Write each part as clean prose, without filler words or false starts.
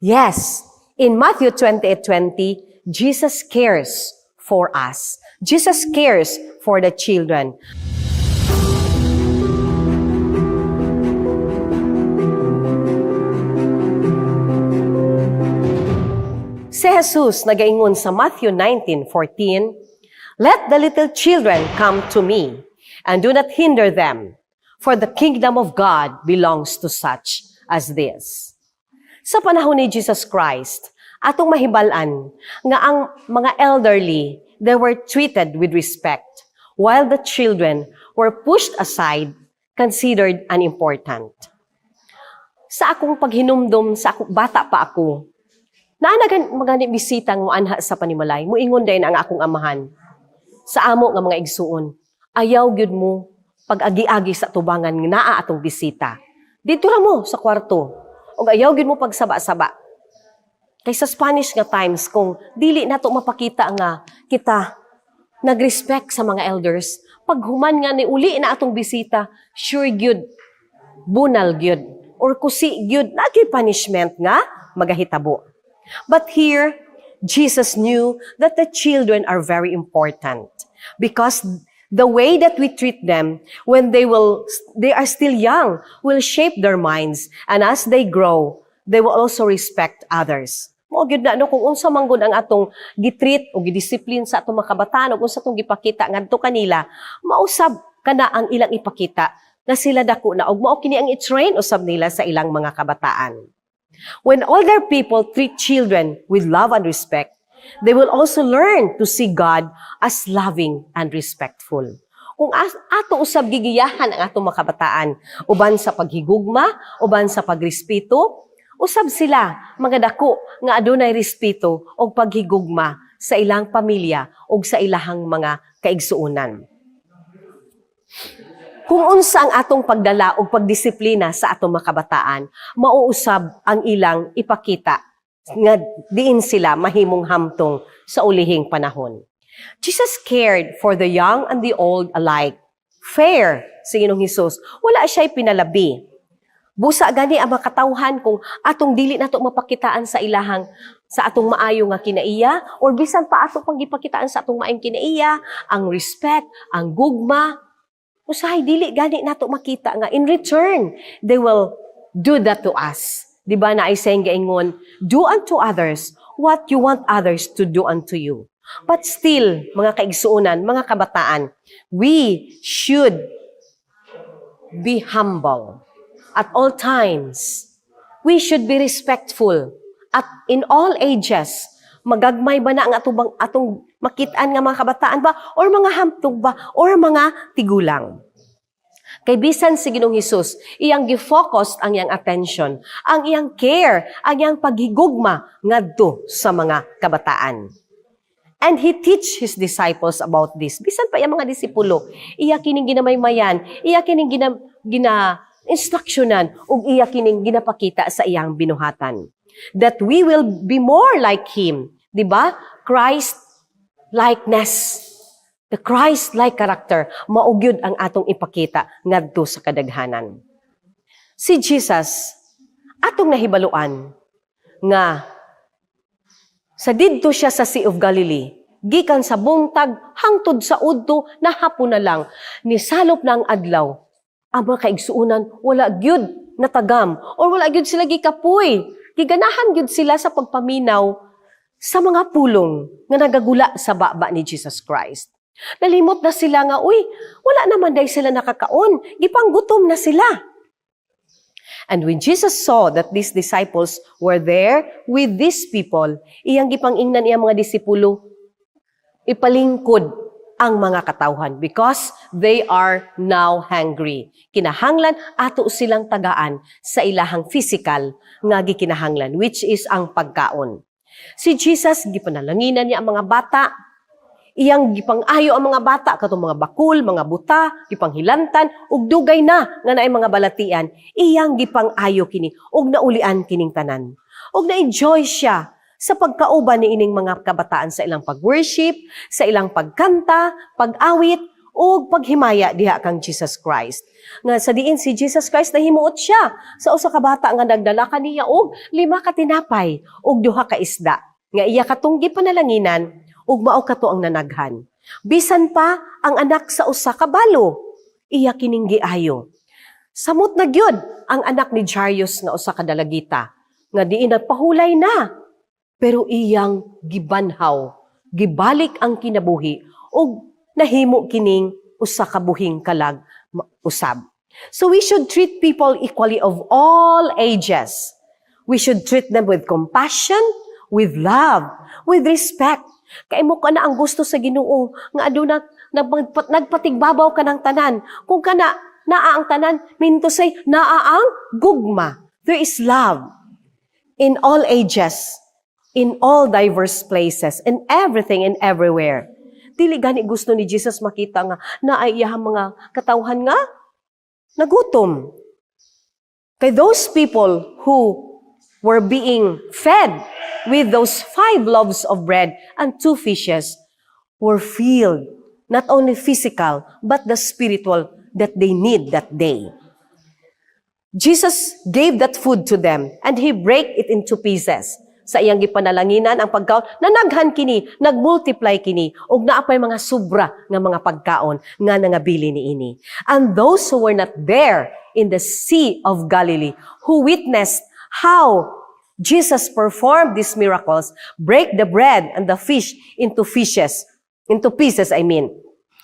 Yes, in Matthew 28:20, Jesus cares for us. Jesus cares for the children. Si Jesus nagaingon sa Matthew 19:14, "Let the little children come to me, and do not hinder them, for the kingdom of God belongs to such as this." Sa panahon ni Jesus Christ, atong mahibalan nga ang mga elderly, they were treated with respect, while the children were pushed aside, considered unimportant. Sa akong paghinumdum, sa akong bata pa ako, naanagan mga bisita ng anha sa panimalay, muingon din ang akong amahan. Sa amo nga mga igsuon, ayaw gyud mo pag-agi-agi sa tubangan nga naa atong bisita. Dito ra mo sa kwarto. O ayaw gyud mo pagsaba-saba. Kay sa Spanish nga times, kung dili nato mapakita nga kita nag-respect sa mga elders, pag human nga ni uli na atong bisita, sure gyud, bunal gyud, or kusi gyud, nagay punishment nga magahitabo. But here, Jesus knew that the children are very important because the way that we treat them when they are still young will shape their minds, and as they grow, they will also respect others. Mo gyud na kung unsa man gud ang atong gitreat o gidisiplin sa atong mga kabataan ug unsa atong gipakita ngadto kanila, mausab kana ang ilang ipakita nga sila dako na ug mao kini ang i-train usab nila sa ilang mga kabataan. When older people treat children with love and respect, they will also learn to see God as loving and respectful. Kung ato usab gigiyahan ang atong mga kabataan, uban sa paghigugma, uban sa pagrespeto, usab sila mga dako nga adunay respeto o paghigugma sa ilang pamilya o sa ilahang mga kaigsuonan. Kung unsa ang atong pagdala o pagdisiplina sa atong mga kabataan, mauusab ang ilang ipakita nga diin sila mahimong hamtong sa ulihing panahon. Jesus cared for the young and the old alike. Fair, sa Ginoong Hesus, wala siya'y pinalabi. Busa gani ang makatawhan kung atong dili nato mapakitaan sa ilahang sa atong maayo nga kinaiya, or bisan pa atong panggipakitaan sa atong maayong kinaiya, ang respect, ang gugma, usahay dili gani nato makita nga in return they will do that to us. Di ba na ay saying gaingon, do unto others what you want others to do unto you. But still, mga kaigsuunan, mga kabataan, we should be humble at all times. We should be respectful at in all ages. Magagmay ba na ang atong makitaan nga mga kabataan ba, or mga hamtog ba, or mga tigulang. Kay bisan si Ginoong Hesus, iyang gi-focus ang iyang attention, ang iyang care, ang iyang paghigugma ngadto sa mga kabataan. And He teach His disciples about this. Bisan pa iyang mga disipulo, iya kining ginamaymayan, iya kining instruksyonan, ug iya kining ginapakita sa iyang binuhatan. That we will be more like Him. Di ba? Christ-likeness. The Christ-like character, maugyod ang atong ipakita ngadto sa kadaghanan. Si Jesus, atong nahibaluan nga sa didto siya sa Sea of Galilee, gikan sa bungtag hangtod sa udto na hapon na lang, nisalop na ang adlaw. Ang mga kaigsuunan, wala gyud natagam, or wala gyud sila gikapoy. Giganahan gyud sila sa pagpaminaw sa mga pulong nga nagagula sa baba ni Jesus Christ. Nalimot na sila nga, wala naman day sila nakakaon, gipanggutom na sila. And when Jesus saw that these disciples were there with these people, iyang gipangingnan iyang mga disipulo, ipalingkod ang mga katawhan because they are now hungry. Kinahanglan ato silang tagaan sa ilahang physical nga gikinahanglan, which is ang pagkaon. Si Jesus, gipanalanginan niya ang mga bata, iyang gipang-ayo ang mga bata, katong mga bakul, mga buta, gipanghilantan, ug dugay na nga naay mga balatian, iyang gipang-ayo kini, ug naulian kining tanan. Ug na-enjoy siya sa pagkauban ni ining mga kabataan sa ilang pag-worship, sa ilang pagkanta, pag-awit, o paghimaya diha kang Jesus Christ. Nga sa diin si Jesus Christ nahimuot siya sa usa ka bata nga nagdala kaniya og 5 ka tinapay og 2 ka isda. Nga iya katunggi panalanginan ug mao kato ang nanaghan. Bisan pa ang anak sa usa ka balo, iya kining giayo. Samot na gyud ang anak ni Jairus nga usa ka dalagita nga diin nagpahulay na. Pero iyang gibanhaw, gibalik ang kinabuhi ug nahimo kining usa ka buhing kalag usab. So we should treat people equally of all ages. We should treat them with compassion, with love, with respect. Kay mo kana ang gusto sa Ginoo nga aduna nagpatigbabaw ka ng tanan. Kung kana naa ang tanan, minto say naa ang gugma. There is love in all ages, in all diverse places, in everything and everywhere. Dili gani gusto ni Jesus makita nga naayahang mga katawhan nga nagutom. Kay those people who were being fed with those 5 loaves of bread and 2 fishes were filled, not only physical, but the spiritual that they need that day. Jesus gave that food to them and He break it into pieces. Sa iyang gipanalanginan ang pagkaon, nanaghan kini, nagmultiply kini, ug naapay mga sobra nga mga pagkaon nga nangabili niini. And those who were not there in the Sea of Galilee, who witnessed how Jesus performed these miracles, break the bread and the fish into pieces,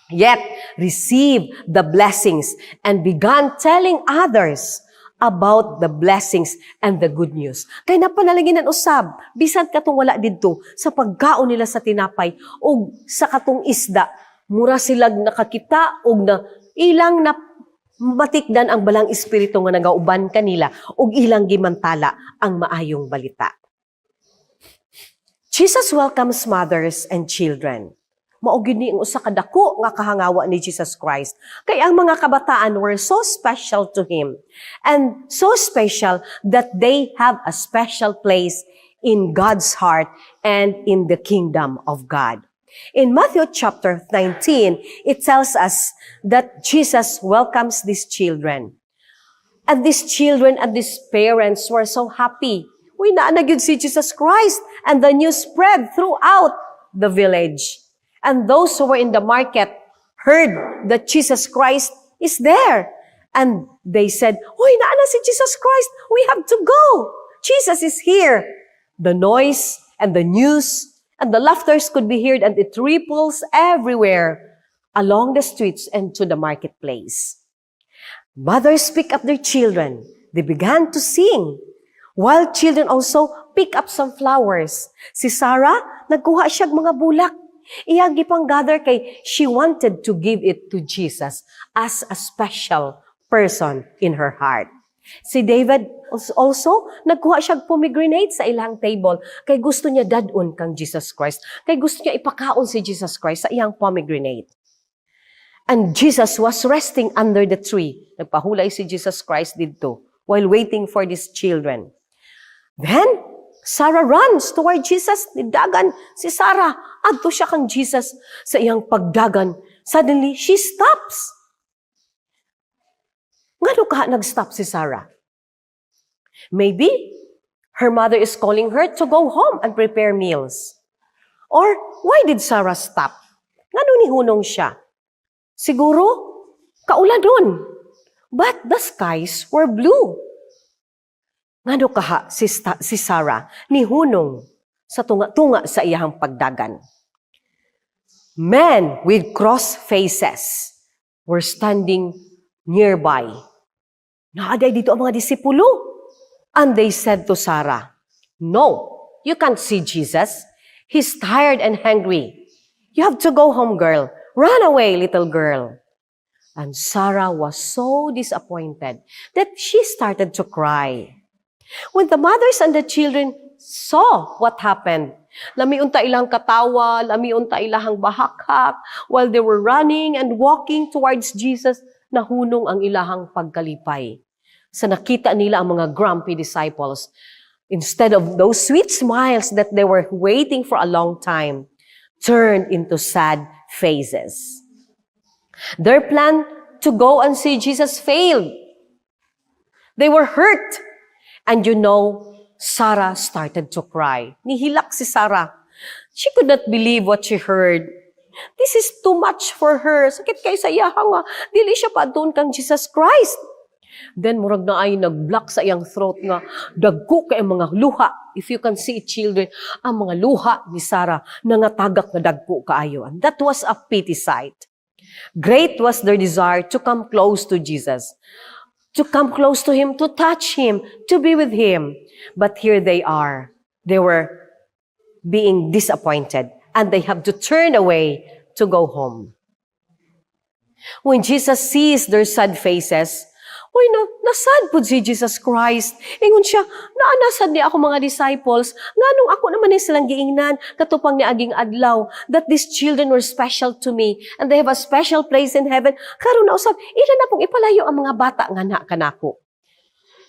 yet receive the blessings and began telling others about the blessings and the good news. Kaya napanalanginan usab, bisan katong wala didto sa pagkaon nila sa tinapay o sa katong isda, mura silag nakakita o na ilang na matikdan ang balang espiritu nga nagauban kanila o ilang gimantala ang maayong balita. Jesus welcomes mothers and children. Mao gyud ni ang usa ka dako nga kahangawa ni Jesus Christ. Kay ang mga kabataan were so special to Him. And so special that they have a special place in God's heart and in the kingdom of God. In Matthew chapter 19, it tells us that Jesus welcomes these children. And these children and these parents were so happy. Uy, naanagyud si Jesus Christ. And the news spread throughout the village. And those who were in the market heard that Jesus Christ is there. And they said, "Hoy, naana si Jesus Christ. We have to go. Jesus is here." The noise and the news and the laughters could be heard, and it ripples everywhere along the streets and to the marketplace. Mothers pick up their children. They began to sing. While children also pick up some flowers. Si Sarah, nagkuha siya mga bulak. Iyang gipang gather kay she wanted to give it to Jesus as a special person in her heart. Si David also, nagkuha siya pomegranate sa ilang table kay gusto niya dadun kang Jesus Christ. Kay gusto niya ipakaon si Jesus Christ sa iyang pomegranate. And Jesus was resting under the tree. Nagpahulay si Jesus Christ dito while waiting for these children. Then, Sarah runs toward Jesus. Nidagan si Sarah. Adto siya kang Jesus sa iyang pagdagan. Suddenly, she stops. Ngano ka nag-stop si Sarah? Maybe, her mother is calling her to go home and prepare meals. Or, why did Sarah stop? Ngano ni hunong siya? Siguro, kauladon. But the skies were blue. Ngano kaha si Sarah ni hunong sa tunga-tunga sa iyang pagdagan. Men with cross faces were standing nearby. Naaday dito ang mga disipulo. And they said to Sarah, "No, you can't see Jesus. He's tired and hungry. You have to go home, girl. Run away, little girl." And Sarah was so disappointed that she started to cry. When the mothers and the children saw what happened, lamiunta ilang katawa, lamiunta ilahang bahakak, while they were running and walking towards Jesus, nahunong ang ilahang pagkalipay. Sa nakita nila ang mga grumpy disciples, instead of those sweet smiles that they were waiting for a long time, turned into sad faces. Their plan to go and see Jesus failed. They were hurt. And Sarah started to cry. Nihilak si Sarah. She could not believe what she heard. This is too much for her. Sakit kay sa iya nga. Dili siya pa doon kang Jesus Christ. Then murag na ay nag-block sa iyang throat nga. Dagko kay mga luha. If you can see it, children, ang mga luha ni Sarah nangatagak na dagko kaayo. And that was a pity sight. Great was their desire to come close to Jesus. To come close to Him, to touch Him, to be with Him. But here they are. They were being disappointed, and they have to turn away to go home. When Jesus sees their sad faces, nasad po si Jesus Christ. Ingon siya, naanasad niya ako mga disciples, nganong ako naman ay silang giingnan, katupang ni aging adlaw, that these children were special to me, and they have a special place in heaven. Karon na usab, ila na pong ipalayo ang mga bata nga na kanako.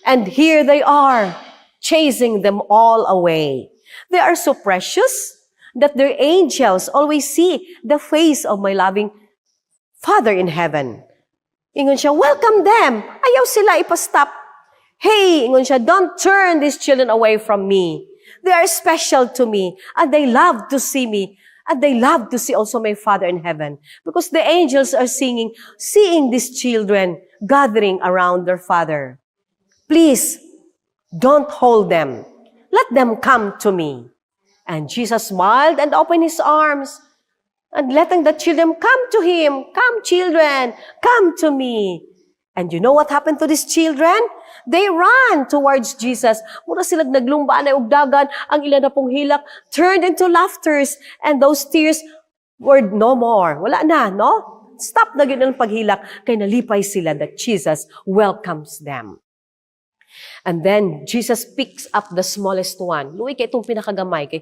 And here they are, chasing them all away. They are so precious that their angels always see the face of my loving Father in heaven. Ingon siya, welcome them. Ayaw sila ipastop. Hey, ingon siya, don't turn these children away from me. They are special to me, and they love to see me, and they love to see also my Father in heaven. Because the angels are seeing these children gathering around their Father. Please, don't hold them. Let them come to me. And Jesus smiled and opened His arms and letting the children come to Him. Come, children, come to me. And you know what happened to these children? They ran towards Jesus. Mura silang naglumba na ugdagan, ang ilan na pong hilak turned into laughters, and those tears were no more. Wala na, no? Stop na yun ang paghilak, kay nalipay sila that Jesus welcomes them. And then, Jesus picks up the smallest one. Luwi kay itong pinakagamay. Kay,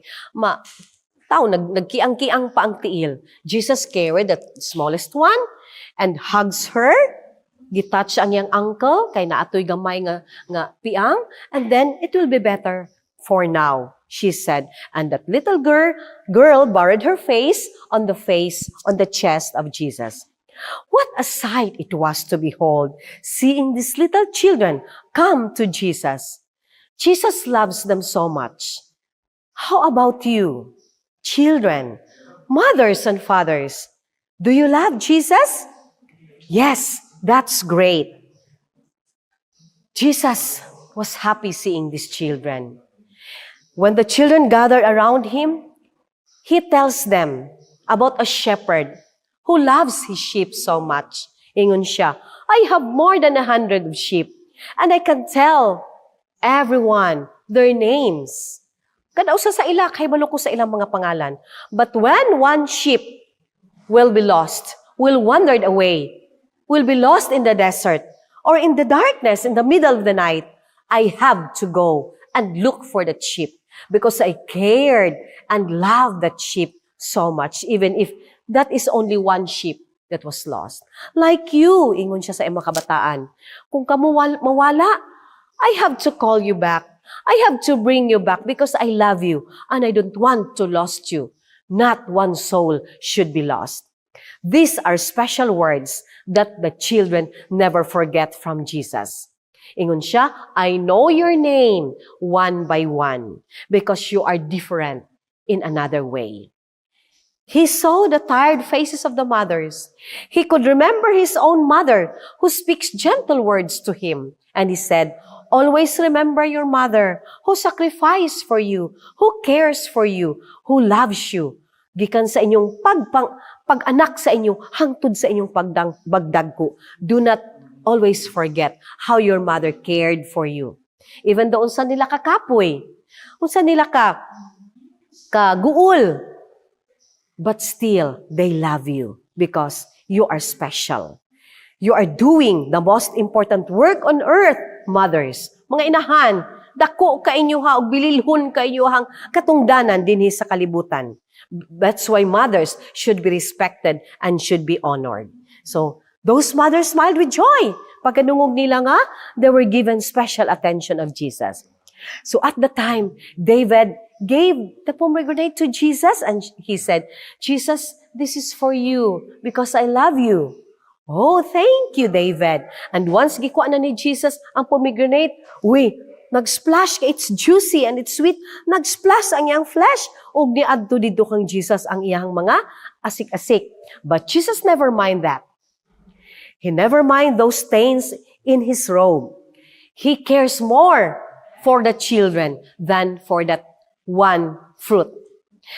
nagkiang-kiang pa ang tiil. Jesus carried the smallest one and hugs her. Gitouch ang iyang ankle. Kay naatoy gamay nga piang. And then, it will be better for now, she said. And that little girl buried her face on the chest of Jesus. What a sight it was to behold, seeing these little children come to Jesus. Jesus loves them so much. How about you, children, mothers and fathers? Do you love Jesus? Yes, that's great. Jesus was happy seeing these children. When the children gathered around Him, He tells them about a shepherd who loves his sheep so much. Ingon siya, I have more than 100 sheep, and I can tell everyone their names. Kada usa sa ila, kay balo ko sa ilang mga pangalan. But when one sheep will be lost, will wander away, will be lost in the desert, or in the darkness, in the middle of the night, I have to go and look for that sheep, because I cared and loved that sheep so much, even if that is only one sheep that was lost. Like you, ingon siya sa mga kabataan. Kung kamo mawala, I have to call you back. I have to bring you back because I love you and I don't want to lose you. Not one soul should be lost. These are special words that the children never forget from Jesus. Ingon siya, I know your name one by one because you are different in another way. He saw the tired faces of the mothers. He could remember his own mother who speaks gentle words to him. And he said, always remember your mother who sacrificed for you, who cares for you, who loves you. Gikan sa inyong pag-anak sa inyo, hangtod sa inyong bagdagko. Do not always forget how your mother cared for you. Even though unsa nila kakapoy, unsa nila kaguol, but still, they love you because you are special. You are doing the most important work on earth, mothers. Mga inahan, dako ka inyo ha, og bililhon ka inyo hang katungdanan dinhi sa kalibutan. That's why mothers should be respected and should be honored. So, those mothers smiled with joy. Pagkanungog nila nga, they were given special attention of Jesus. So at the time, David gave the pomegranate to Jesus and he said, Jesus, this is for you because I love you. Oh, thank you, David. And once gikuha na ni Jesus ang pomegranate, nag-splash ka, it's juicy and it's sweet. Nag-splash ang iyang flesh. Ug niadto didto kang Jesus ang iyang mga asik-asik. But Jesus never mind that. He never mind those stains in his robe. He cares more for the children than for that one fruit.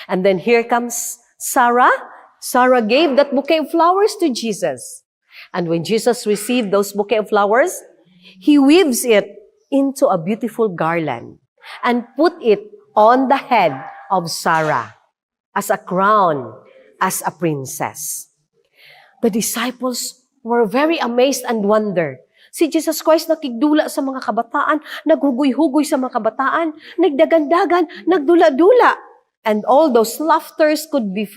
And then here comes Sarah. Sarah gave that bouquet of flowers to Jesus. And when Jesus received those bouquet of flowers, he weaves it into a beautiful garland and put it on the head of Sarah as a crown, as a princess. The disciples were very amazed and wondered. Si Jesus Christ nakigdula sa mga kabataan, naghugoy-hugoy sa mga kabataan, nagdagandagan, nagdula-dula. And all those laughters could be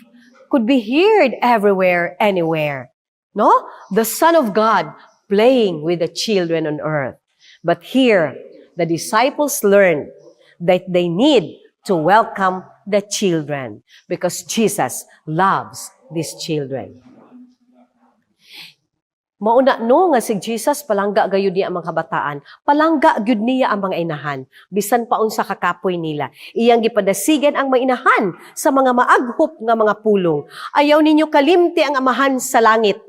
heard everywhere, anywhere. No? The Son of God playing with the children on earth. But here, the disciples learned that they need to welcome the children because Jesus loves these children. Mauna no nga si Jesus palangga gayud niya ang mga kabataan, palangga gyud niya ang mga inahan, bisan pa unsa kakapoy nila. Iyang gipadasigan ang mga inahan sa mga maaghop nga mga pulong. Ayaw ninyo kalimti ang amahan sa langit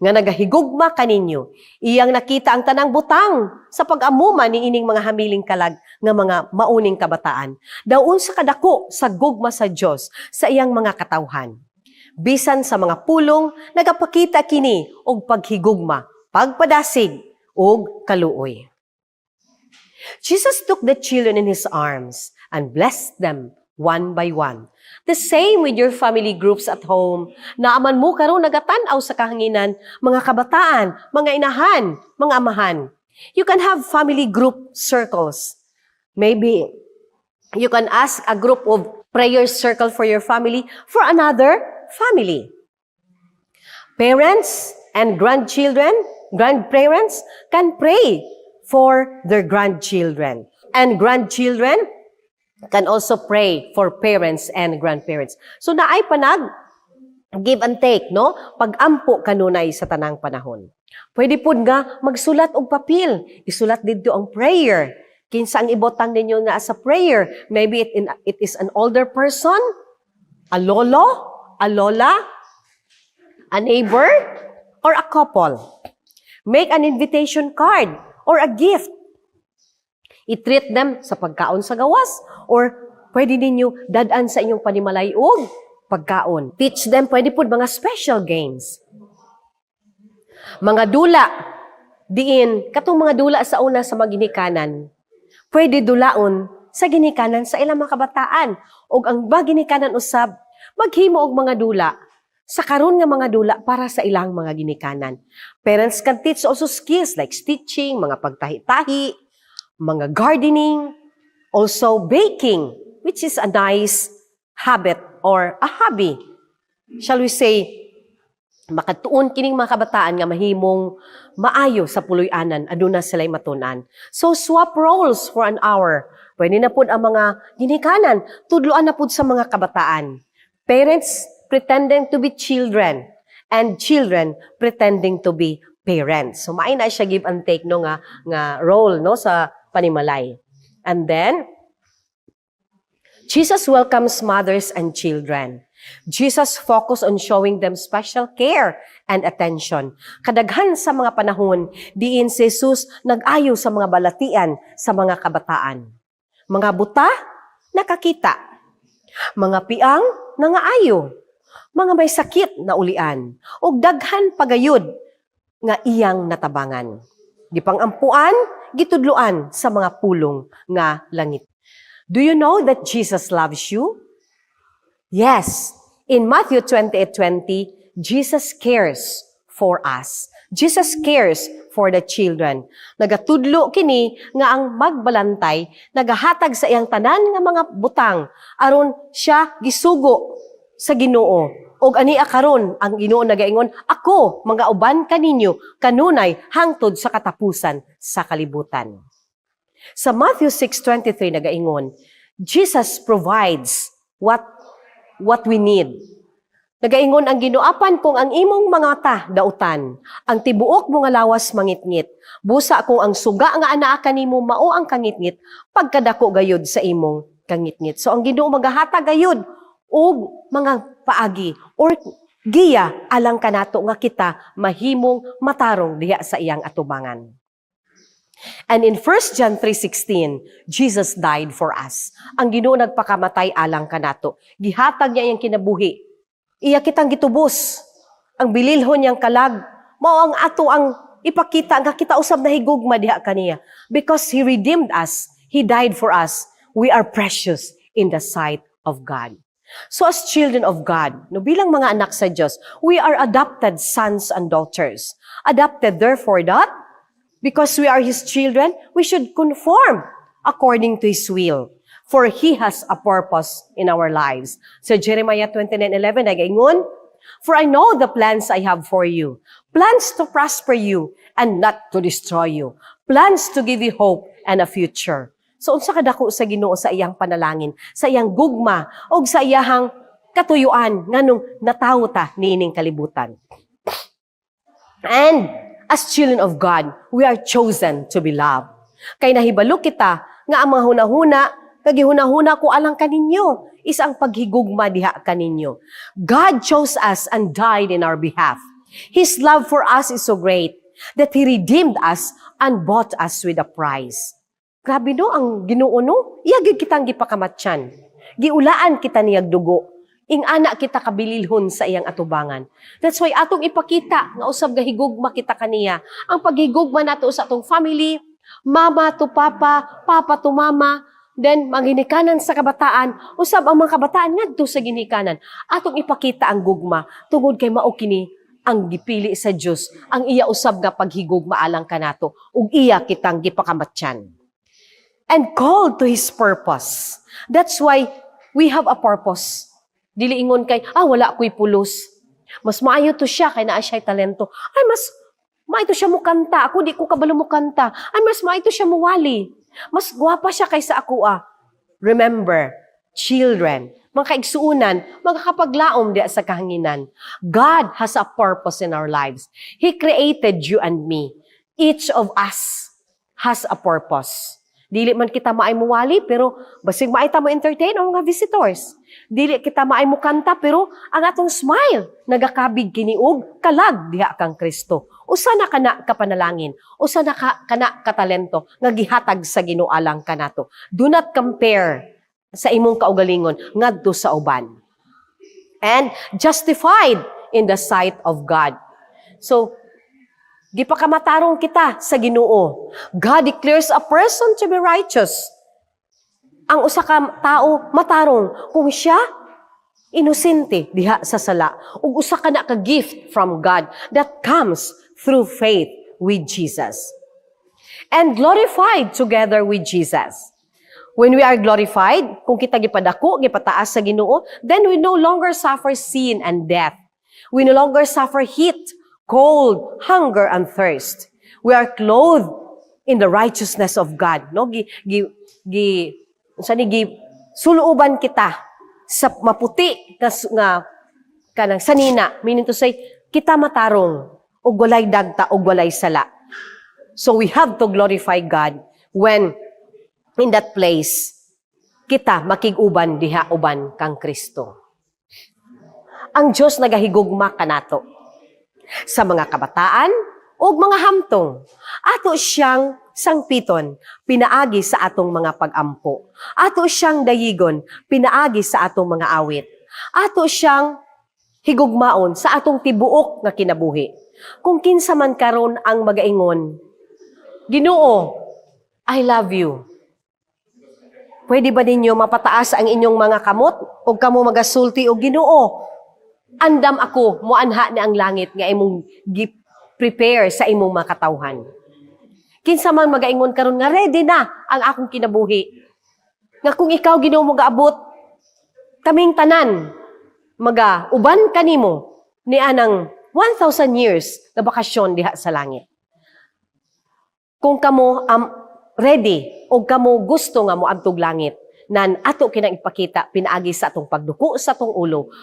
nga nagahigugma kaninyo. Iyang nakita ang tanang butang sa pag-amuma ni ining mga hamiling kalag nga mga mauning kabataan. Daon sa kadako sa gugma sa Dios sa iyang mga katawhan. Bisan sa mga pulong, nagapakita kini og paghigugma, pagpadasig, og kaluoy. Jesus took the children in His arms and blessed them one by one. The same with your family groups at home. Naaman mo karon nagatanaw sa kahanginan, mga kabataan, mga inahan, mga amahan. You can have family group circles. Maybe you can ask a group of prayer circle for your family for another family. Parents and grandparents can pray for their grandchildren. And grandchildren can also pray for parents and grandparents. So naay panag give and take, no? Pag-ampo kanunay sa tanang panahon. Pwede pud nga magsulat og papel. Isulat didto ang prayer. Kinsa ang ibotang ninyo nga as a prayer? Maybe it is an older person, a lolo, a lola, a neighbor, or a couple. Make an invitation card or a gift. I-treat them sa pagkaon sa gawas or pwede ninyo dadaan sa inyong panimalay og pagkaon. Teach them, pwede po mga special games. Mga dula, katong mga dula sa una sa mga ginikanan, pwede dulaon sa ginikanan sa ilang mga kabataan. O ang mga ginikanan usab, maghimo og mga dula sa karon nga mga dula para sa ilang mga ginikanan. Parents can teach also skills like stitching, mga pagtahi-tahi, mga gardening, also baking, which is a nice habit or a hobby. Shall we say, makatuon kining mga kabataan nga mahimong maayo sa puloy-anan, aduna sila'y matunan. So swap roles for an hour. Pwede na pud ang mga ginikanan, tudloan na pud sa mga kabataan. Parents pretending to be children and children pretending to be parents. So maay na siya give and take no nga role no sa panimalay. And then Jesus welcomes mothers and children. Jesus focused on showing them special care and attention. Kadaghan sa mga panahon, diin si Jesus nag-ayo sa mga balatian sa mga kabataan. Mga buta, nakakita. Mga piang, nangaayo. Mga may sakit na ulian. O daghan pagayod nga iyang natabangan. Gipangampuan, gitudluan sa mga pulong nga langit. Do you know that Jesus loves you? Yes. In Matthew 28:20, Jesus cares for us. Jesus cares for the children. Nagatudlo kini nga ang magbalantay, nagahatag sa iyang tanan nga mga butang, aron siya gisugo sa Ginoo. Og ania karon ang Ginoo nagaingon, ako mga uban kaninyo kanunay hangtod sa katapusan sa kalibutan. Sa Matthew 6:23 nagaingon, Jesus provides what we need. Nagaingon ang Ginoo, kung ang imong mga mata dautan, ang tibuok mo nga lawas mangitngit. Busa kung ang suga nga anaa kanimo mao ang kangitngit, pagkadako gayud sa imong kangitngit. So ang Ginoo magahata gayud og mga paagi or giya alang kanato nga kita mahimong matarong diha sa iyang atubangan. And in 1 John 3:16, Jesus died for us. Ang Ginoo nagpakamatay alang kanato. Gihatag niya iyang kinabuhi. Iya kitang gitubos. Ang bililhon niyang kalag, mao ang ato ang ipakita nga kita usab na higugma diha kaniya. Because He redeemed us, He died for us. We are precious in the sight of God. So as children of God, no, bilang mga anak sa Diyos, we are adopted sons and daughters. Adopted therefore that, because we are His children, we should conform according to His will. For He has a purpose in our lives. So Jeremiah 29:11, nagaingon, for I know the plans I have for you, plans to prosper you and not to destroy you, plans to give you hope and a future. So unsa kadako sa Ginoo sa iyang panalangin, sa iyang gugma, o sa iyang katuyuan nganong natawo ta niining kalibutan. And as children of God, we are chosen to be loved. Kay nahibalo kita nga ang mga hunahuna, kagihunahuna ko alang kaninyo, isang paghigugma diha kaninyo. God chose us and died in our behalf. His love for us is so great that He redeemed us and bought us with a price. Grabe no, ang Ginoo no, iyagid kitang gipakamatyan. Giulaan kita niyag dugo. Ing anak kita kabililhon sa iyang atubangan. That's why atong ipakita nga usab gahigugma kita kaniya. Ang paghigugma nato sa atong family, mama to papa, papa to mama, then maghinikanan sa kabataan, usab ang mga kabataan ngadto sa ginikanan. Atong ipakita ang gugma tungod kay mao kini ang gipili sa Dios, ang iya usab nga paghigugma alang kanato ug iya kitang gipakamatyan. And called to His purpose. That's why we have a purpose. Dili ingon kay, wala ko'y pulos. Mas maayo to siya, kay naa siya'y talento. Ay, mas maayo to siya mo kanta. Ako, di ko kabalo mo kanta. Ay, mas maayo to siya mo wali. Mas gwapa siya kaysa ako, Remember, children, mga kaigsuunan, magkakapaglaom diya sa kahanginan. God has a purpose in our lives. He created you and me. Each of us has a purpose. Dili man kita maay mo wali, pero basig maay ta mo entertain ang mga visitors. Dili kita maay mo kanta, pero ang atong smile, nagakabig kiniog, kalag diha kang Kristo. Usa na kana kapanalangin, usa na kana katalento, nga gihatag sa Ginoo alang kanato. Do not compare sa imong kaugalingon ngadto sa uban. And justified in the sight of God. So, gipakamatarong kita sa Ginoo. God declares a person to be righteous. Ang usa ka tao matarong kung siya inosente diha sa sala. Ug usa ka na ka gift from God that comes through faith with Jesus. And glorified together with Jesus. When we are glorified, kung kita gipadako, gipataas sa Ginoo, then we no longer suffer sin and death. We no longer suffer heat, cold, hunger, and thirst. We are clothed in the righteousness of God. No? Suluuban kita sa maputi nga kanang sanina. Meaning to say, kita matarong og walay dagta og walay sala. So we have to glorify God when in that place kita makig-uban diha uban kang Kristo. Ang Dios nagahigugma kanato sa mga kabataan o mga hamtong. Ato siyang sangpiton, pinaagi sa atong mga pag-ampo. Ato siyang dayigon, pinaagi sa atong mga awit. Ato siyang higugmaon sa atong tibuok nga kinabuhi. Kung kinsa man karon ang magaingon, Ginoo, I love you. Pwede ba ninyo mapataas ang inyong mga kamot o kamo magasulti o Ginoo? Andam ako, muanha ni ang langit nga imong prepare sa imong makatawhan. Kinsa man magaingon karon nga ready na ang akong kinabuhi. Nga kung ikaw Ginoo mo gaabot, kaming tanan uban kanimo ni anang 1,000 years na bakasyon diha sa langit. Kung kamo ready o kamo gusto nga moadtog langit, nan ato kinang ipakita pinaagi sa atong pagduko sa atong ulo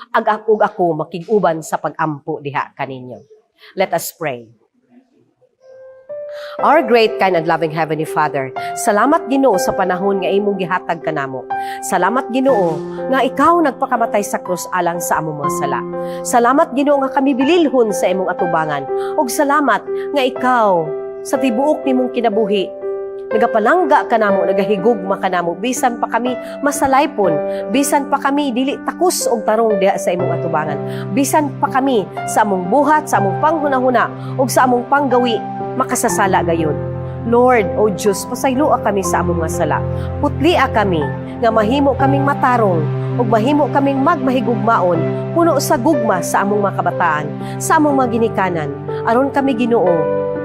ug ako makig-uban sa pag-ampo diha kaninyo. Let us pray. Our great, kind, and loving Heavenly Father, salamat Ginoo sa panahon nga imong gihatag kanamo. Salamat Ginoo nga ikaw nagpakamatay sa krus alang sa among mga sala. Salamat Ginoo nga kami bililhon sa imong atubangan. Ug salamat nga ikaw sa tibuok nimong kinabuhi nagapalangga kanamo, nagahigugma kanamo, bisan pa kami masalaypon, bisan pa kami dili takus og tarong diha sa imong atubangan, bisan pa kami sa among buhat, sa among panghunahuna ug sa among panggawi makasasala gayon. Lord, O Diyos, pasayloa kami sa among mga sala. Putlia kami, nga mahimo kaming matarong, ug mahimo kaming magmahigugmaon, puno sa gugma sa among mga kabataan, sa among mga ginikanan, aron kami Ginoo,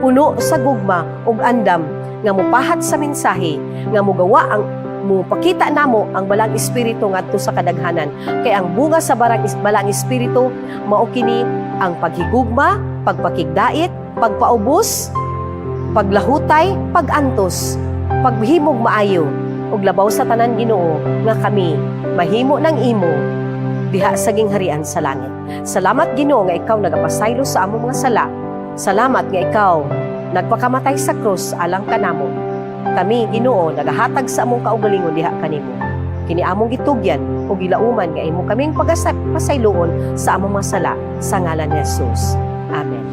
puno sa gugma ug andam, nga mupahat sa mensahe, nga mugawa ang mupakita namo ang balang espiritu ngadto sa kadaghanan. Kay ang bunga sa balang espiritu mao kini ang paghigugma, pagpakigdait, pagpaubos, paglahutay, pagantos, paghimog maayo, ug labaw sa tanan Ginoo nga kami mahimo ng imo diha sa gingharian sa langit. Salamat Ginoo nga ikaw nagapasaylo sa among mga sala. Salamat nga ikaw nagpakamatay sa krus alang kanamo. Kami Ginoo nagahatag sa among kaugalingon diha kanimo. Kini among gitugyan ug gilauman nga imo kaming pasayloon sa among mga sala sa ngalan ni Jesus. Amen.